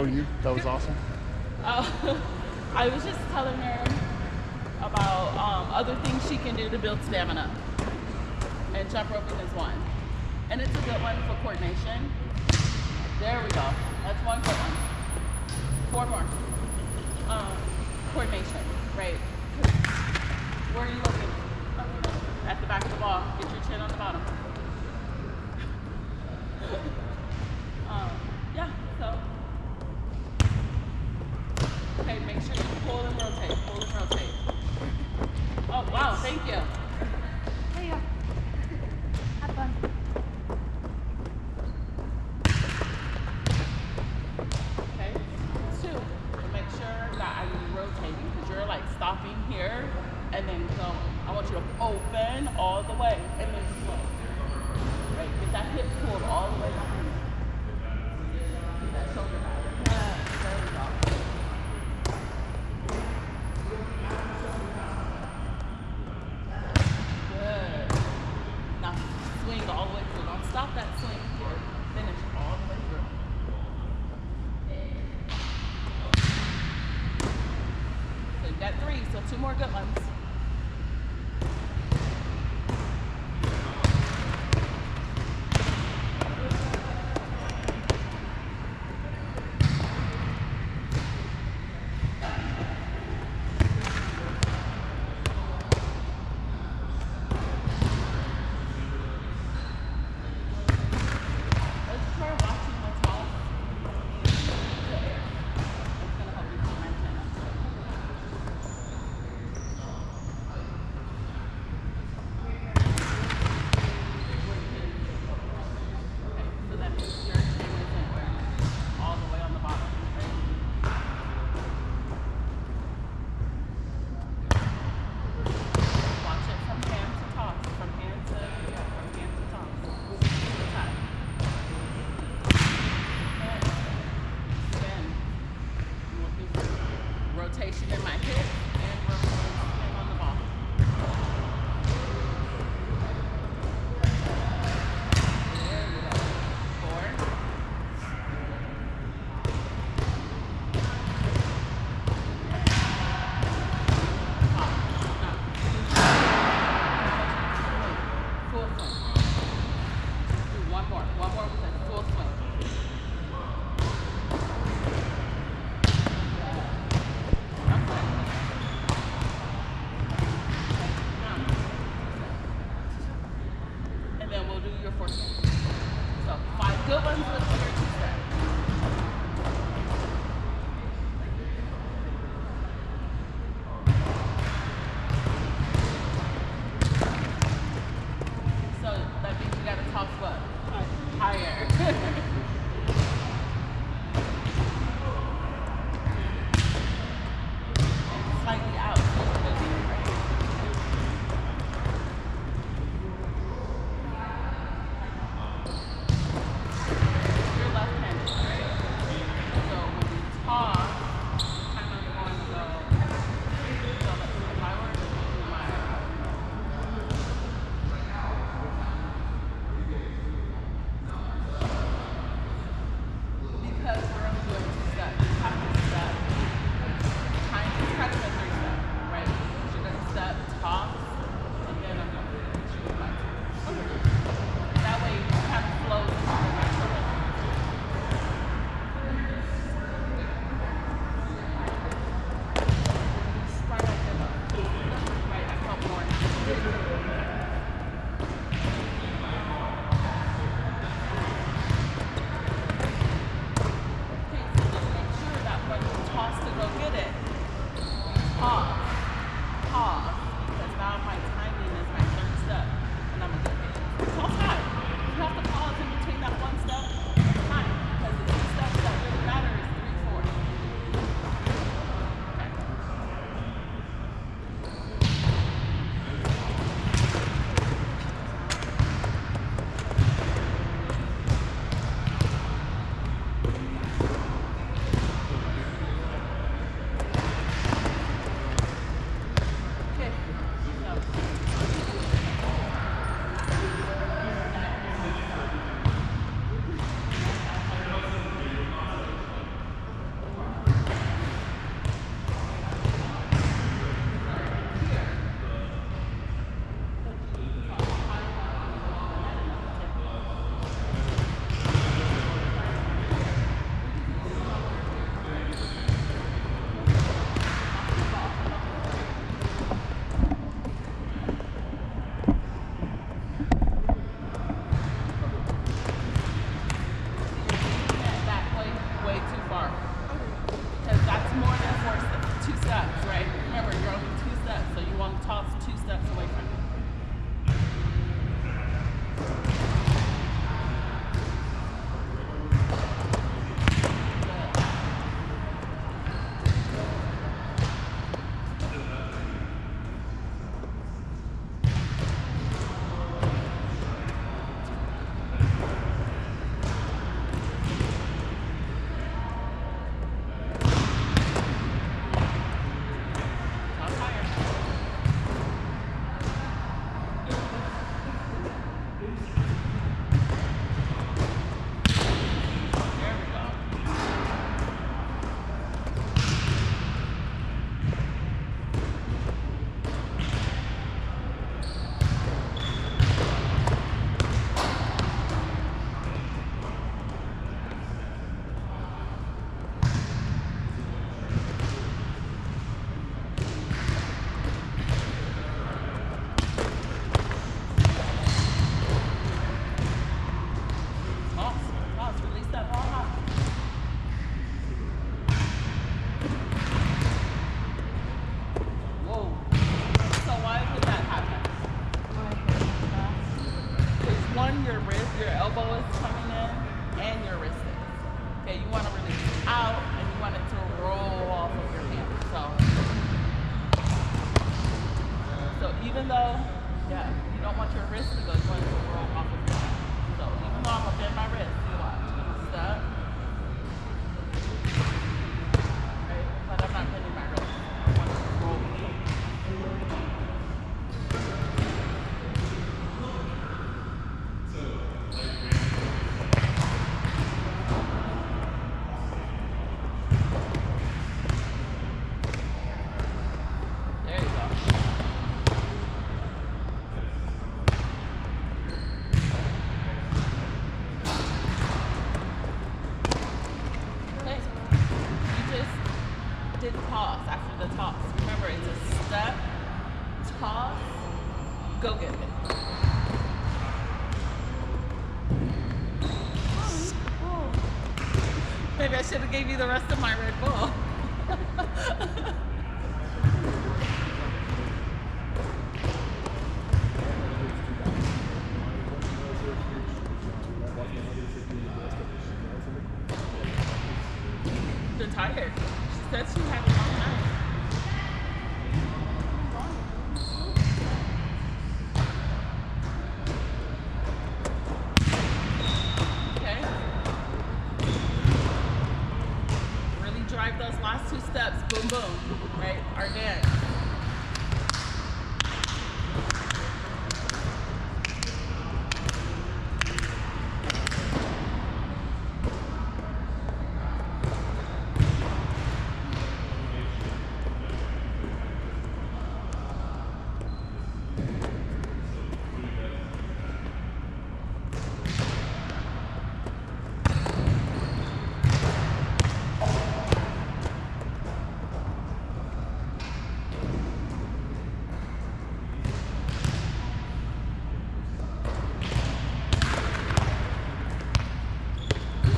Oh, that was awesome. I was just telling her about other things she can do to build stamina. And jump roping is one. And it's a good one for coordination. There we go. That's one good one. 4 more. Coordination, right? Where are you looking? At the back of the ball. Get your chin on the bottom. Yeah, so. Okay, make sure you pull and rotate. Pull and rotate. Oh, wow, thank you. There you go. Have fun. Okay, 2. So make sure that I'm rotating because you're like stopping here and then going. I want you to open all the way and then slow. Right, get that hip pulled all the way behind you. Get that shoulder back. There we go. Good. Now swing all the way through. Don't stop that swing here. Finish all the way through. So you got 3, so 2 more good ones. Let's try watching my toss in the air. It's going to help you keep my chin up. Okay, so that means your chin isn't all the way on the bottom, right? Watch it from hand to toss, from hand to toss. Good time. Spin. I'm looking for rotation in my hip and rotation on the ball. There we go. 4. Full swing. Do one more. One more with a full swing. Okay. And then we'll do your 4th swing. So 5 good ones with your 2 steps. So that means you gotta toss what? Higher. And slightly out. You're left-handed, right? So when you toss, kind of going to go. So if I were to do my Okay, you want to release out and you want it to roll off of your hand. So even though, yeah, you don't want your wrist to go, you want it to roll off of your hand. So even though I'm gonna bend my wrist, you watch. Step. Right? But I'm not bending my wrist. I want it to roll with you. There you go. Okay. You just did toss after the toss. Remember, it's a step, toss, go get it. Oh. Maybe I should have gave you the rest of my Red Bull. You're tired. She said she had a long night. Okay. Really drive those last two steps. Boom, boom. Right? Our dance.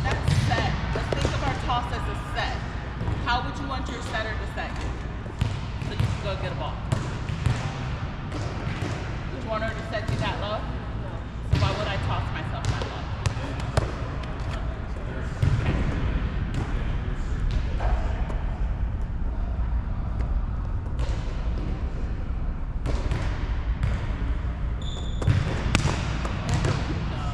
That's set. Let's think of our toss as a set. How would you want your setter to set you? So you can go get a ball. You want her to set you that low? So why would I toss myself that low? No.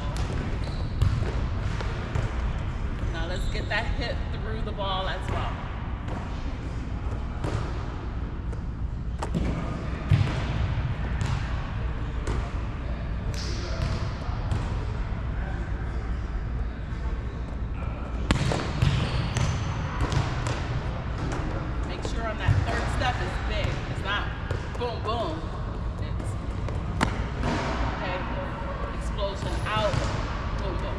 Now let's get that hit through the ball as well. Make sure on that third step is big. It's not boom, boom. It's, okay, explosion out, boom, boom.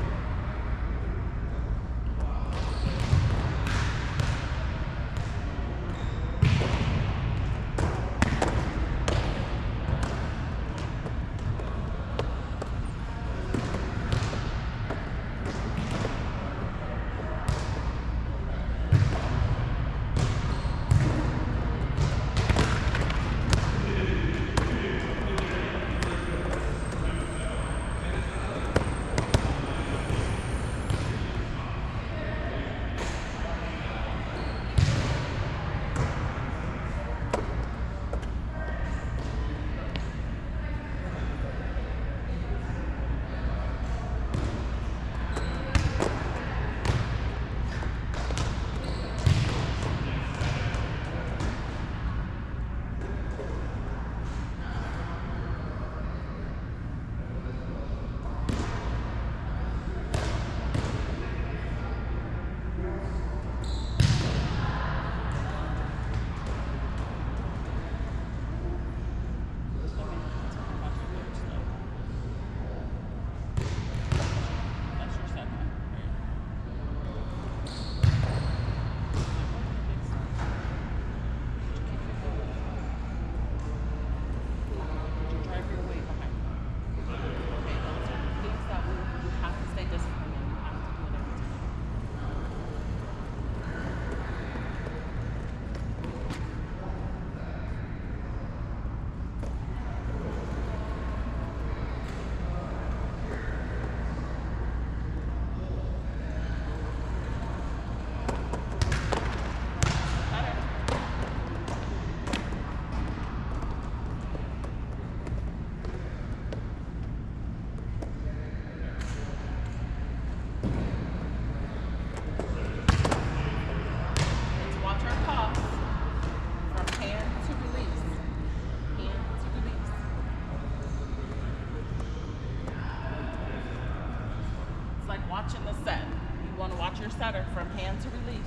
watching the set. You want to watch your setter from hand to release.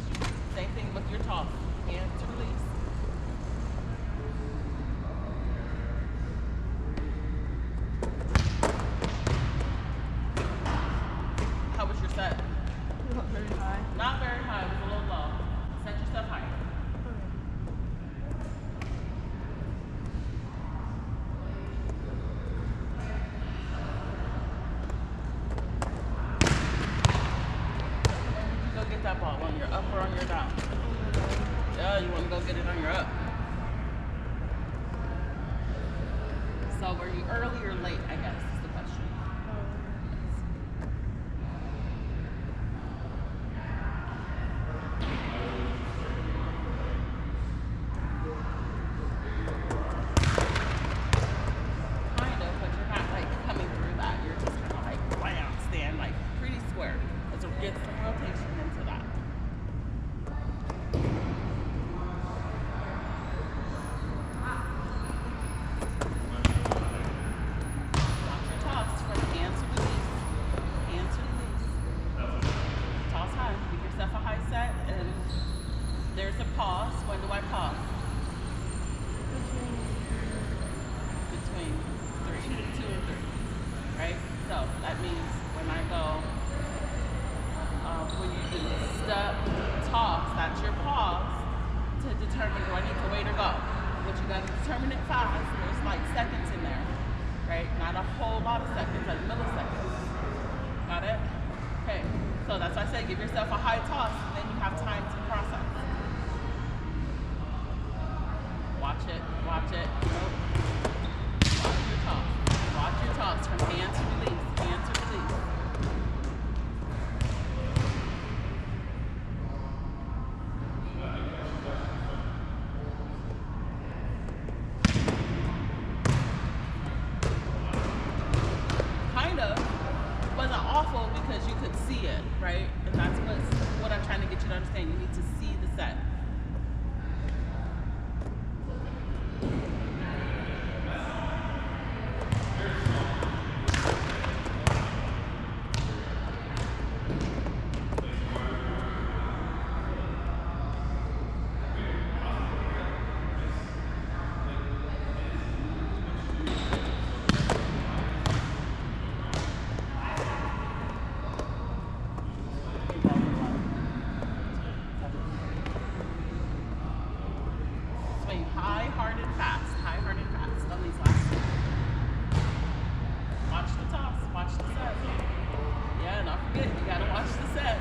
Same thing with your toss. Hand to release. How was your set? Not very high. Not very high. It was a little low. Set yourself higher. Go get that ball on your up or on your down. Yeah, you want to go get it on your up. So were you early or late, I guess, is the question. Kind of, but you're not like coming through that. You're just kind of like blam, stand like pretty square. Let's get some rotation into that. Watch your toss from hand to release. Hand to release. Toss high. Give yourself a high set and there's a pause. When do I pause? Between two and three. Right? So that means when I go, when you do step, toss, that's your pause to determine do I need to wait or go. But you got to determine it fast. There's like seconds in there, right? Not a whole lot of seconds, like milliseconds. Got it? Okay. So that's why I say give yourself a high toss, and then you have time to process. Watch it. Watch it. Nope. Watch your toss. Watch your toss from hand to release. Hand to release. Kind of. Wasn't awful because you could see it, right? And that's what I'm trying to get you to understand. You need to see the set. Swing high, hard, and fast. High, hard, and fast on these last two. Watch the toss. Watch the set. Yeah, don't forget, you gotta watch the set.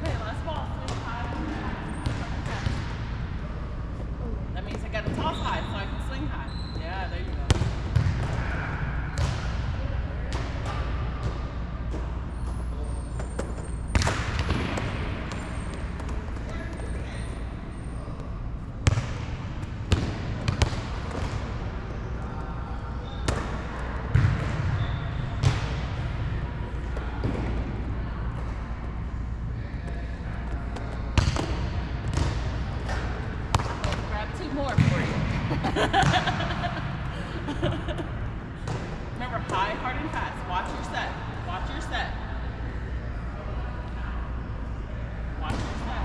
Okay, last ball. Swing high, hard, and fast. That means I gotta toss high so I can swing high. Yeah, there you go. Grab two more for you. Remember, high, hard, and fast. Watch your set. Watch your set. Watch your set.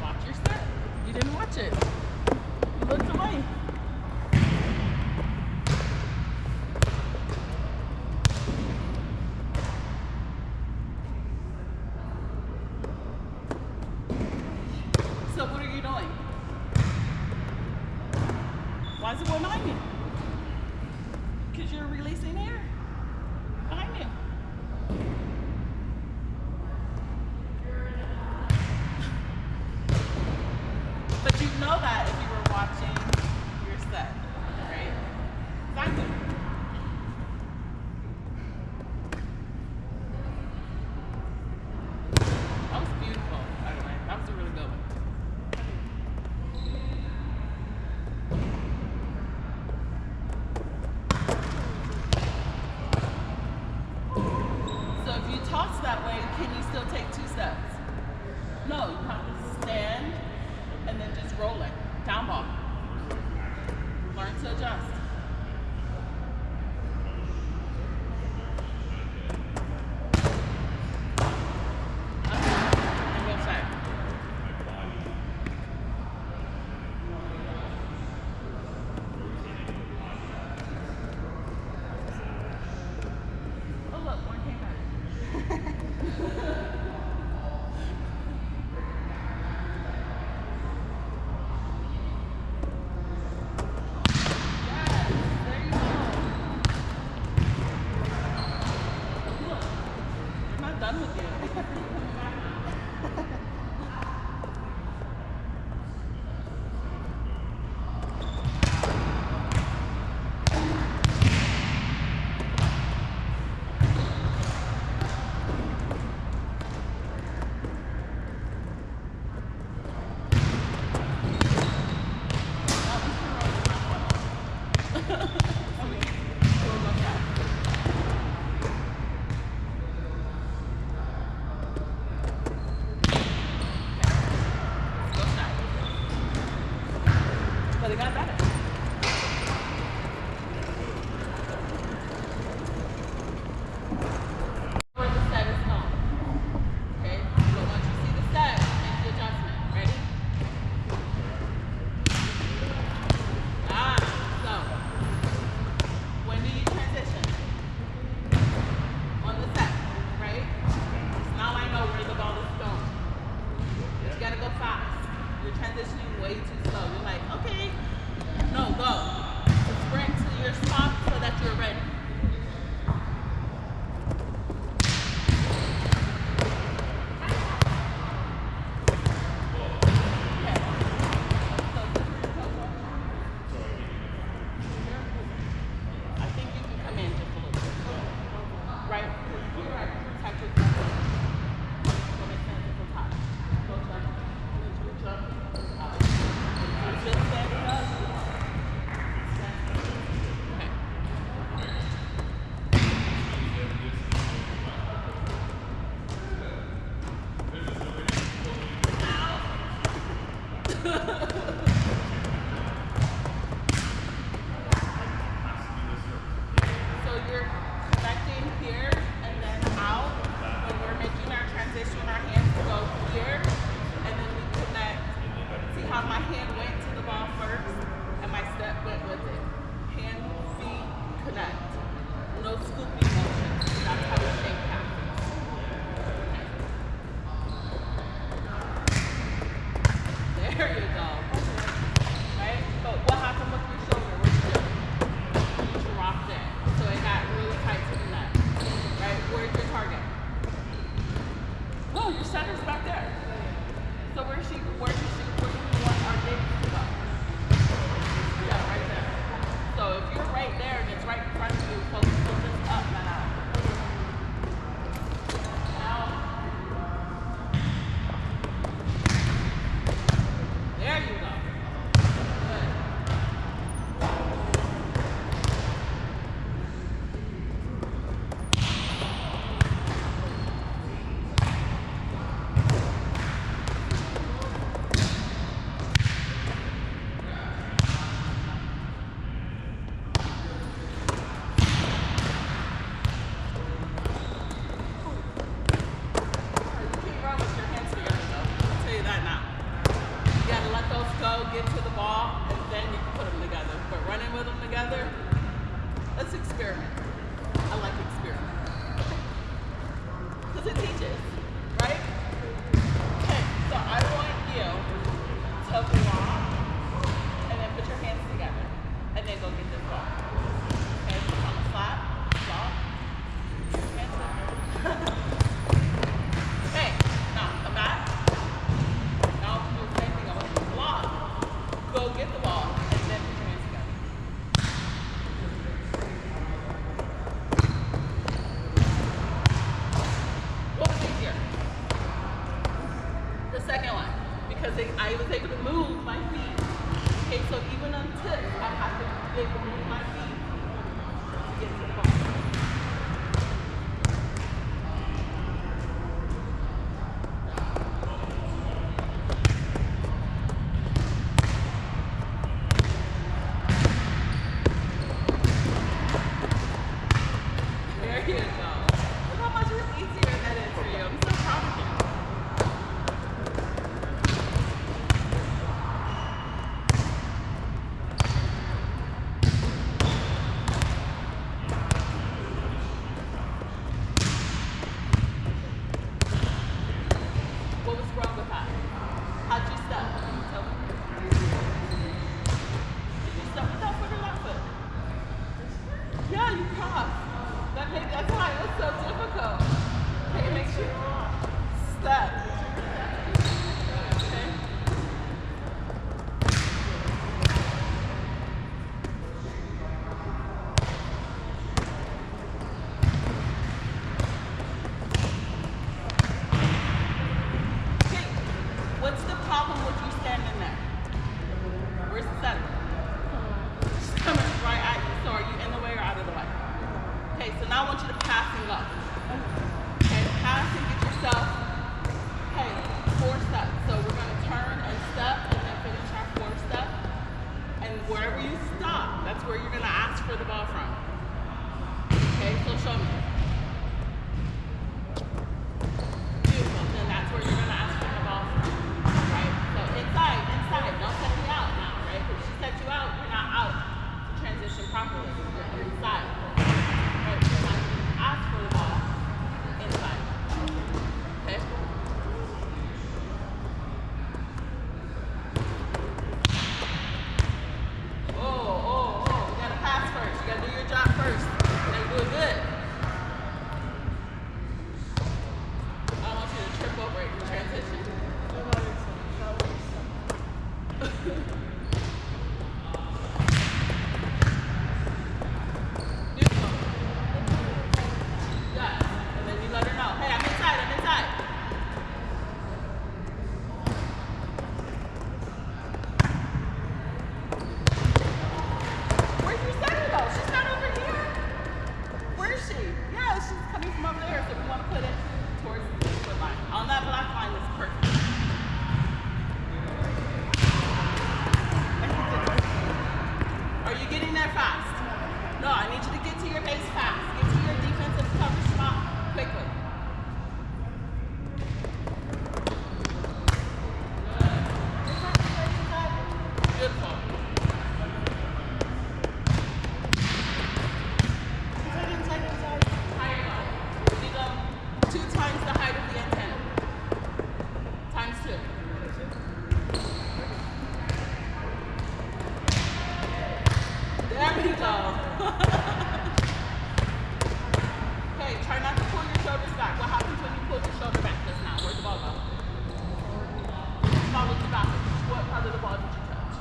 Watch your set. You didn't watch it. You looked away. So what are you doing? Why is it going behind you? Because you're releasing air behind you. But you know that if you were watching your set, right? Exactly. That was beautiful, by the way. That was a really good one. still take 2 steps. No, you have to stand and then just roll it. Down ball. Learn to adjust. And go side. Oh look, one came back. There you go. Look, we're not done with you. But it got better. Where the set is going. Okay? So once you see the set, make the adjustment. Ready? So when do you transition? On the set, right? It's not like know where the ball is going. But you gotta go fast. You're transitioning way too slow. You're like, okay, no, go. Sprint to your spot so that you're ready. Okay. So, I think you can come in just a little bit. Right? You're right. Protect your jump. So make sense at the top. Go jump. Jump. Just standing up. So you're connecting here and then out. When we're making our transition, our hands go here and then we connect. See how my hand went to the ball first and my step went with it. Hand, feet, connect. No scooping motion. That's how we shake happens. There you go. Right? But what happened with your shoulder? What you do? You dropped it. So it got really tight to the neck. Right? Where's your target? Oh, your center's back there. So where do we want our gaze to go? Yeah, right there. So if you're right there and it's right in front of you, focus up and out. Out. There you go. Good. You can't run with your hands together though. I'll tell you that now. You gotta let those go, get to the ball, and then you can put them together. But running with them together, let's experiment. I like experiment. Because it teaches, right? Okay, so I want you to block and then put your hands together. And then go get this ball. Okay, so on the flat, block, hands up. Okay, now come back. Now do the same thing. I want you to block. Go get the ball and then put your hands together. tough. That's why it was so difficult. Okay, it makes you step. Okay. Okay. What's the problem with you standing there? Where's the center? She's coming right at you. So are you in the way or out of the way? Okay, so now I want you to pass and go. Okay, pass and get yourself, hey, 4 steps. So we're going to turn and step and then finish our 4 step. And wherever you stop, that's where you're going to ask for the ball from. Okay, so show me. Beautiful. Then that's where you're going to ask for the ball from. Right? So inside. Don't set me out now, right? Because she set you out, you're not out to transition properly. You're inside. Right? So now you ask for the ball inside. Okay? Oh. You gotta pass first. You gotta do your job first. You gotta do it good. I don't want you to trip over it in transition. Beautiful. Yes. And then you let her know, hey, I'm inside. Where's your center though? She's not over here. Where is she? Yeah, she's coming from over there, so we want to put it towards the foot line. On that black line is perfect. Are you getting there fast? No, I need you to get to your base fast. Get to your defensive cover spot quickly. Beautiful. Inside. Higher ball. You go 2 times the height of the antenna. Times 2. There we go. Okay, try not to pull your shoulders back. What happens when you pull your shoulder back just now? Where'd the ball go? Follow the back. What part of the ball did you touch?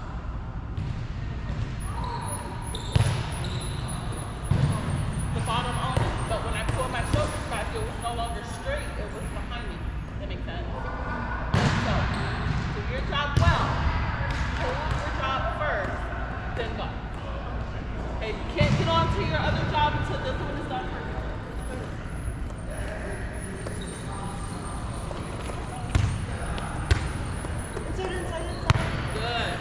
The bottom only. But when I pulled my shoulders back, it was no longer straight. It was behind me. That makes sense? So, do your job well. Hold your job first, then go. Okay, you can't get on to your other job until this one is done perfectly. Good.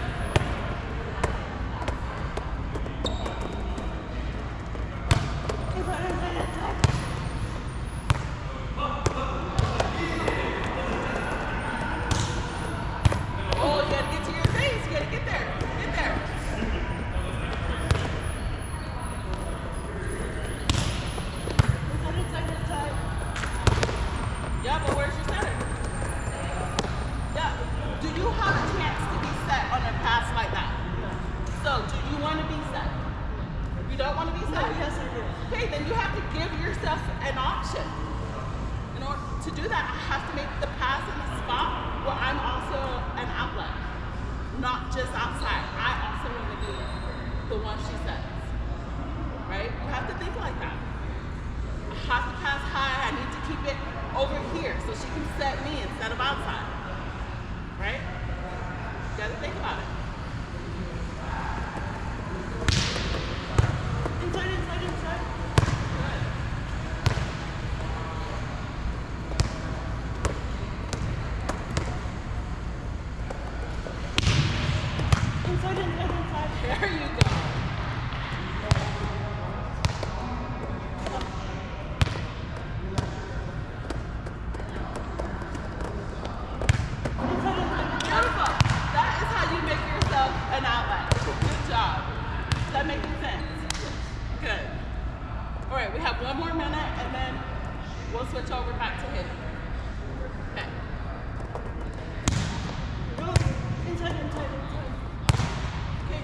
Oh, you gotta get to your base. You gotta get there. Get there. Yeah, but where's your center? Yeah. Do you have a chance to be set on a pass like that? So, do you want to be set? You don't want to be set? Yes, I do. Okay, then you have to give yourself an option. In order to do that, I have to make the pass in a spot where I'm also an outlet, not just outside. I also want to be the one she sets. Right? You have to think like that. I have to pass high. I need to keep it over here so she can set me instead of outside. Right? You got to think about it. Inside. Good. Inside. There you go. Beautiful. That is how you make yourself an outlet. Good job. Is that making sense? Good. All right, we have 1 more minute and then we'll switch over back to hitting. Okay. Inside. Okay.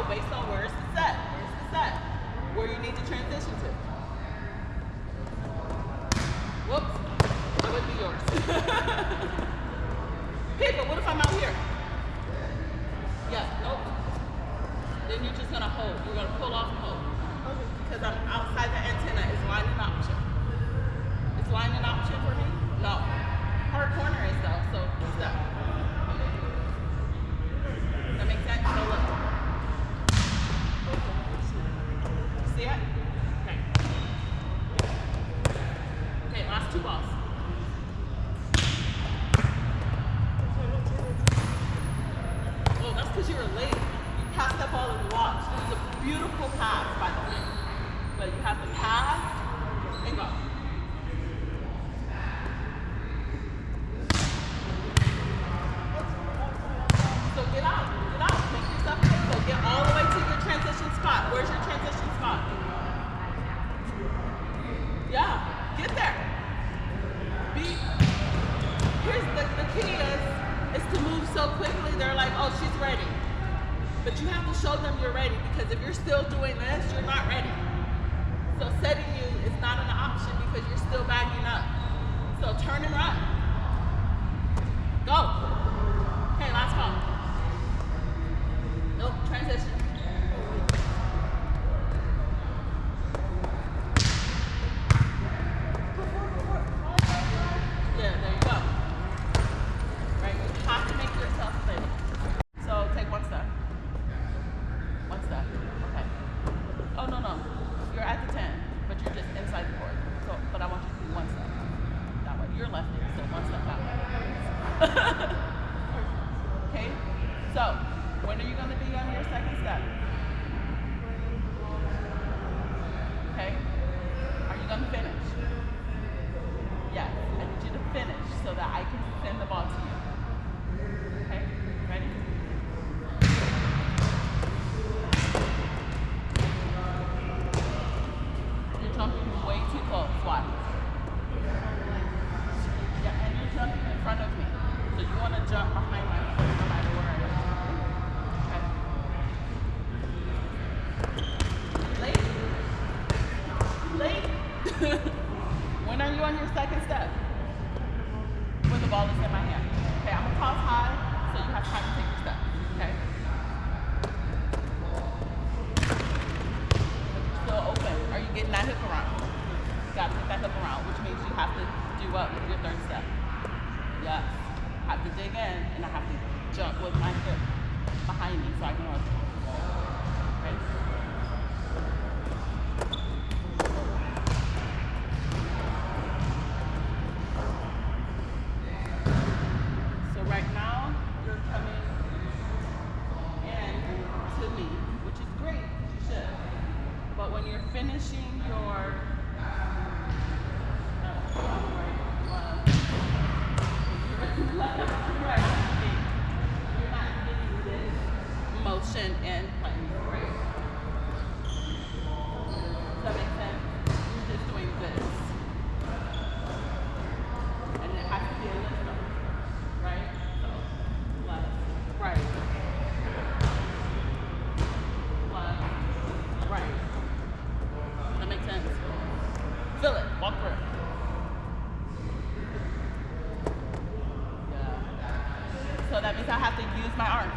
based on where's the set. Where's the set? Where you need to transition to. Whoops. That would be yours. Okay, but what if I'm out here? Yeah, nope. Then you're just gonna hold. You're gonna pull off and hold. Because I'm outside the antenna. Is line an option? Is line an option for me? No. Hard corner is though, so step. That makes sense? So look. See it? Okay. Okay, last two balls. Oh, that's because you were late. You passed that ball and watched. It was a beautiful pass, by the way. But you have to pass and go. So get out, make yourself good. So get all the way to your transition spot. Where's your transition spot? Yeah, get there. Here's the key is to move so quickly. They're like, oh, she's ready. But you have to show them you're ready, because if you're still doing this, you're not ready. So setting you is not an option because you're still bagging up. So turn and run. Go. Okay, last ball. Nope, transition. Yeah, there you go. Right, you have to make yourself fit. So take one step. One step. Okay. Oh, no. You're at the 10, but you're just inside the court. So, but I want you to do one step. That way. You're lefty, so one step that way. Okay? So, when are you going to be on your second step? Okay? Are you going to finish? Yes. I need you to finish so that I can send the ball to you. Okay? Ready? You're jumping way too close. Watch. Yeah, and you're jumping in front of me. So you want to jump behind my foot no matter where I am. Okay? Late? When are you on your second step? When the ball is in my hand. Okay, I'm going to toss high, so you have time to take your step. Okay? Still open. Are you getting that hip around? You got to get that hip around, which means you have to do what with your third step? Yes. I have to dig in, and I have to jump with my hip behind me so I can rotate. Okay? So right now, you're coming in to me, which is great. You should. But when you're finishing your motion and play. Does that make sense? You're just doing this. And it has to be a lift up, right? So, left, right. Left, right. That makes sense? Feel it. Walk through. So that means I have to use my arms.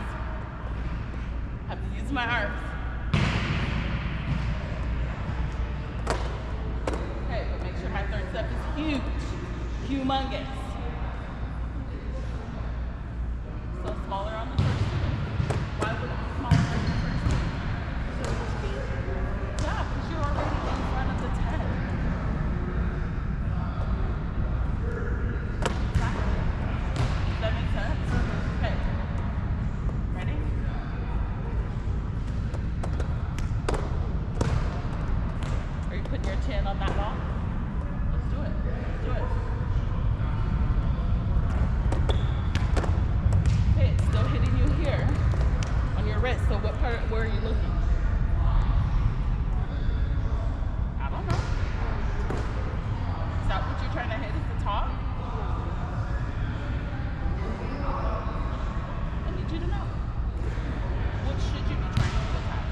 I have to use my arms. Okay, but make sure my third step is huge. Humongous. So smaller on the first step. Why would it be smaller on the first step? Yeah, because you're already in front of the 10. Exactly. Does that make sense? Okay. Ready? Are you putting your chin on that ball? Let's do it. Let's do it. Okay, it's still hitting you here on your wrist. So what part, where are you looking? I don't know. Is that what you're trying to hit? Is the top? I need you to know. What should you be trying to attack?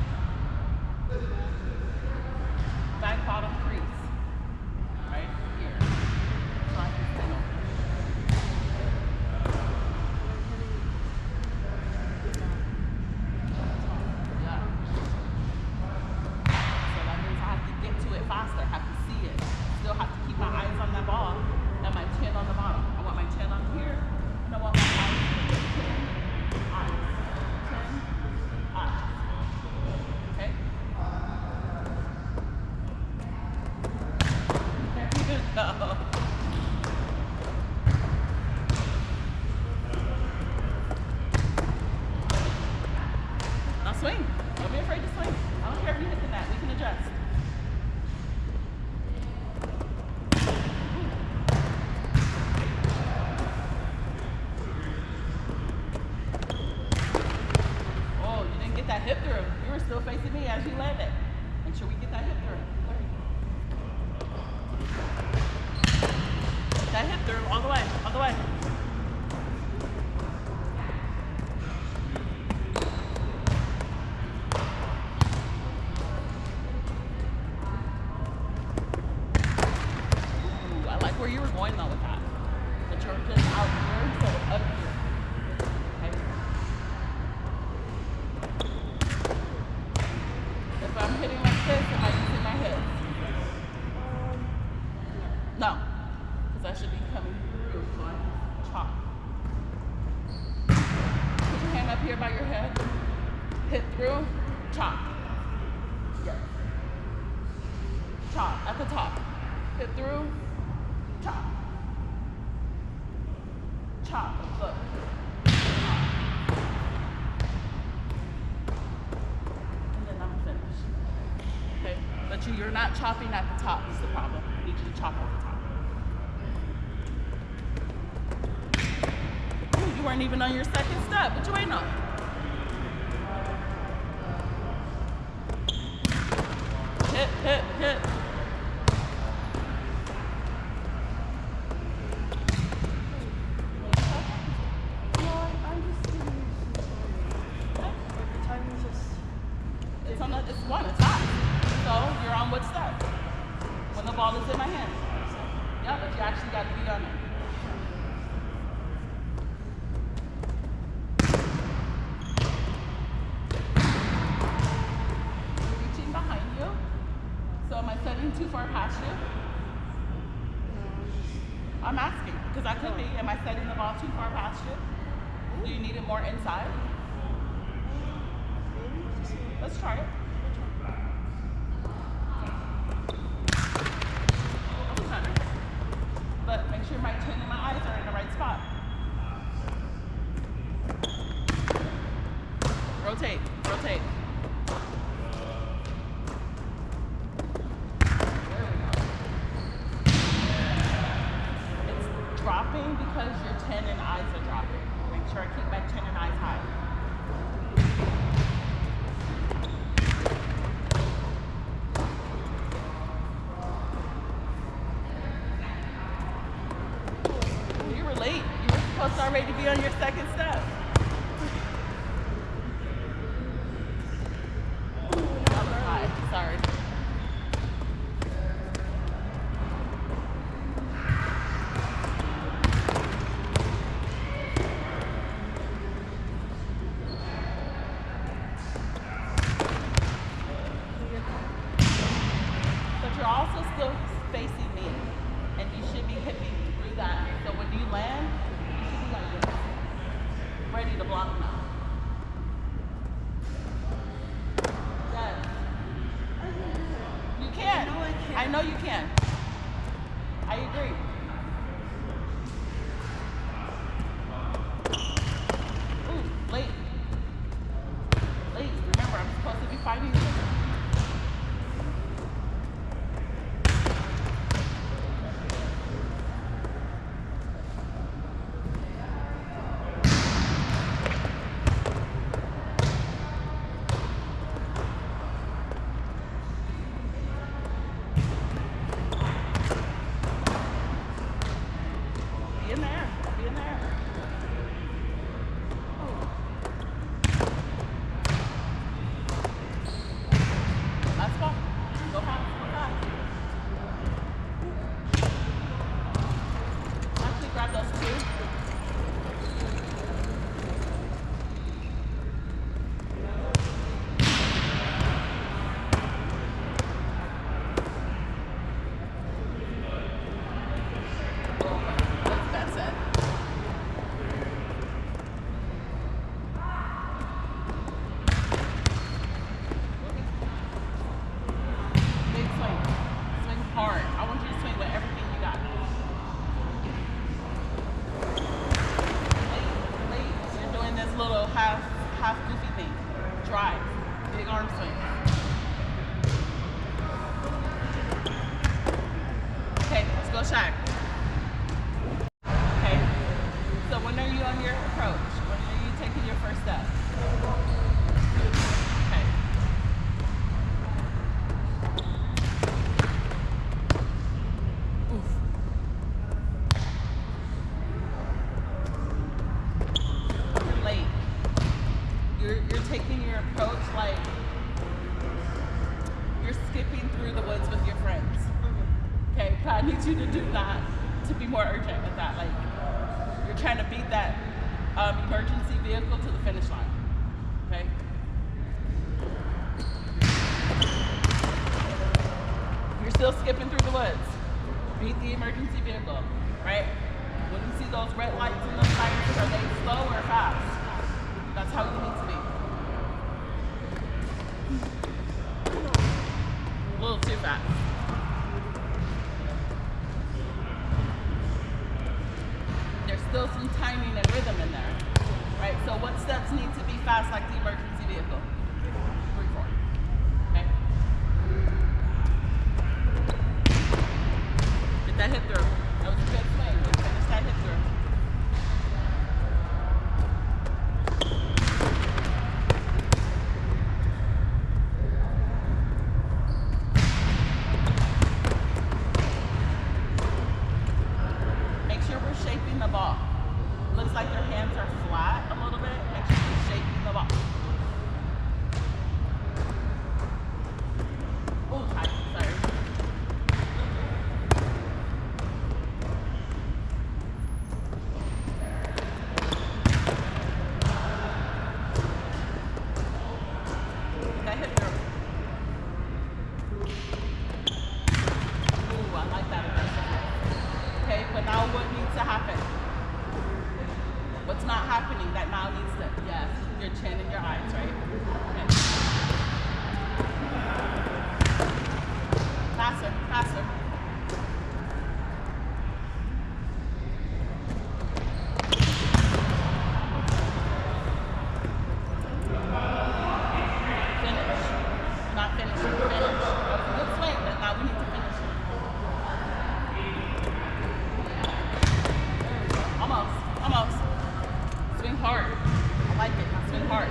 still facing me as you land it. Make sure we get that hip through. That hip through, all the way, all the way. Ooh, I like where you were going though with that. But you're just out here instead of up here. Okay. If I'm hitting like this, am I using my hips? No, because I should be coming through, so I chop. Put your hand up here by your head, hit through, chop. Yes. Chop at the top. Hit through, chop. Chop, look. Chop. And then I'm finished. Okay, but you're not chopping at the top is the problem. I need you to chop at the top. Ooh, you weren't even on your second step. What you waiting on? Hit, hit, hit. It's one, it's hot. So you're on what step? When the ball is in my hand. Yeah, but you actually got to be on it. Reaching behind you. So am I setting too far past you? I'm asking, because I could be. Am I setting the ball too far past you? Do you need it more inside? Let's try it. But make sure my chin and my eyes are in the right spot. Rotate, rotate. There we go. It's dropping because your chin and eyes are dropping. Make sure I keep my chin and eyes high. Late. You were supposed to already be on your second step. That was high. Sorry. But you're also still facing me, and you should be hitting through that. So when you land, you should be like this, ready to block now. Yes. You can. I know you can. I agree. Ooh, late. Late. Remember, I'm supposed to be fighting you. Be in there. Be in there. Let's go. Go fast. Go fast. Actually, grab those two. That's it. Big swing. Swing hard. I want you to swing with everything you got. Late. You're doing this little half goofy thing. Drive. Big arm swing. Okay, let's go Shaq. Okay. So when are you on your approach? When are you taking your first step? Okay. I need you to do that, to be more urgent with that. Like, you're trying to beat that emergency vehicle to the finish line, okay? You're still skipping through the woods. Beat the emergency vehicle, right? When you see those red lights and those sirens, are they slow or fast? That's how you need to be. A little too fast. There's still some timing and rhythm in there, right? So what steps need to be fast like the emergency vehicle? 3, 4, okay? Get that hip through. That was a good swing. Just finish that hip through. Make sure we're shaping the ball. Looks like your hands are flat a little bit. Make sure you're shaping the ball. Oh, tight. Sorry. Get that hip through. Ooh, I like that aggressiveness. Okay, but now what needs to happen? What's not happening that now needs to, yes, your chin and your eyes, right? Okay. Faster, faster. Finish. Not finish, finish. That was a good swing, but now we need to finish it. Almost, almost. Swing hard. I like it. Now swing hard.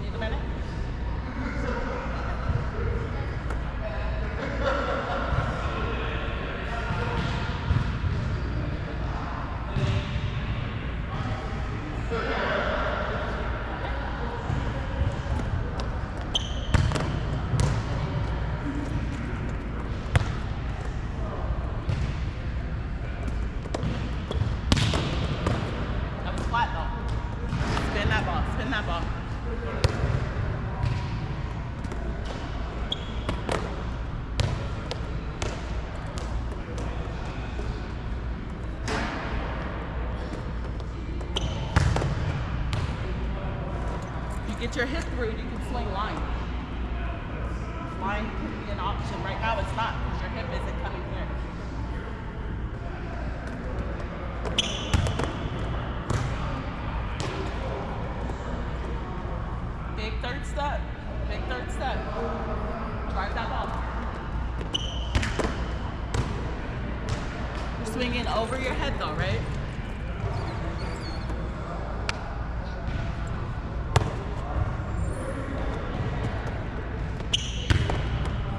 Need a minute? That was flat though. Spin that ball. Spin that ball. If you get your hip through, you can swing line. Line can be an option. Right now it's not because your hip isn't coming here. Big third step. Big third step. Drive that ball. You're swinging over your head though, right?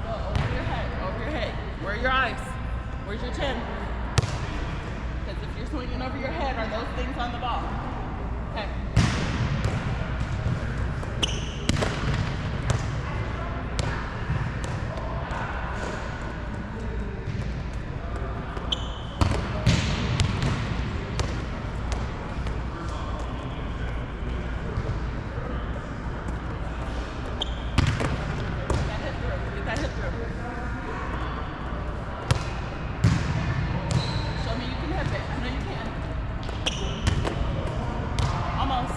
Go over your head, over your head. Where are your eyes? Where's your chin? Because if you're swinging over your head, are those things on the ball? Okay. Get that hip through. Show me you can hip it. I know you can. Almost.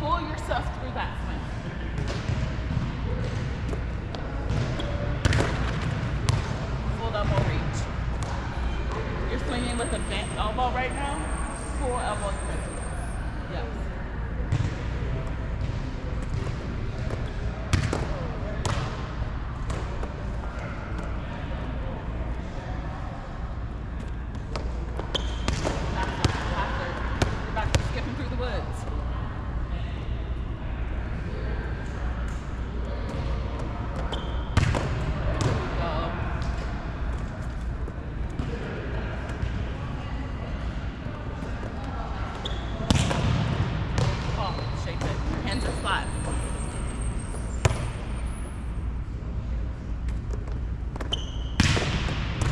pull yourself through that swing. Full elbow reach. You're swinging with a bent elbow right now. Full elbow swing. Yes. Faster, faster. You're about to be skipping through the woods. There we go. Oh, shake it. Your hands are flat.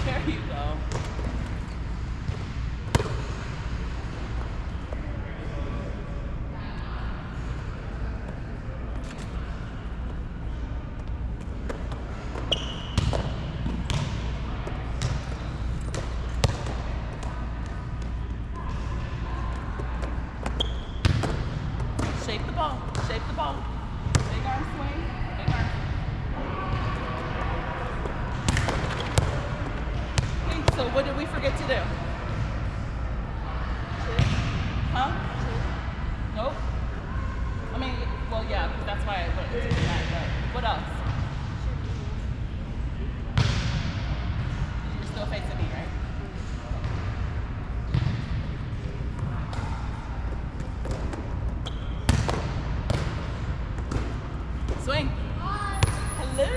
There you go. Shape the ball. Shape the ball. Big arm swing. Big arm. Okay, so what did we forget to do? Huh? Nope. I mean, well, yeah, that's why I went into that. But what else? You're still facing me, right? Swing. Hello.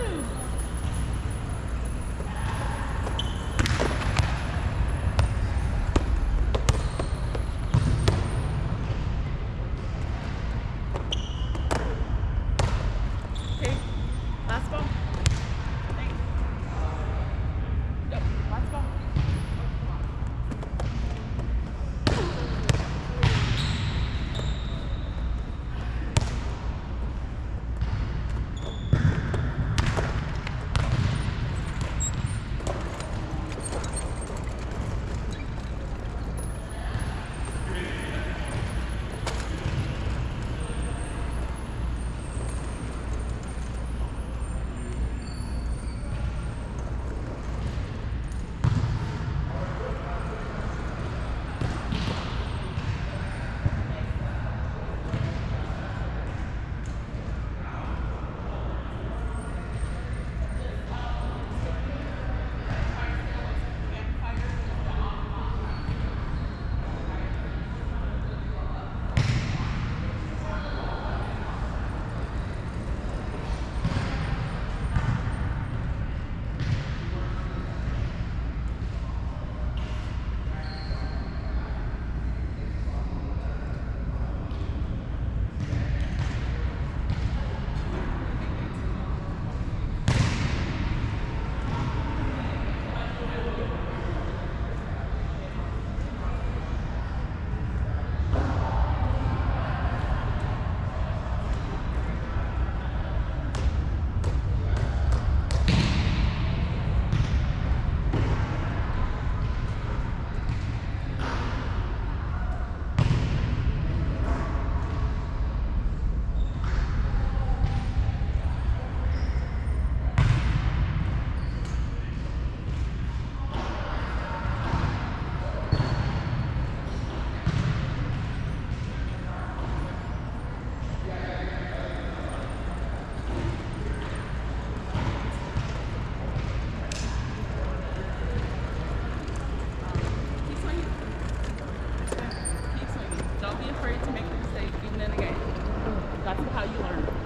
Okay. Last ball. Thanks. Yep. Last ball. Keep swinging. Don't be afraid to make the mistake, even in the game. That's how you learn.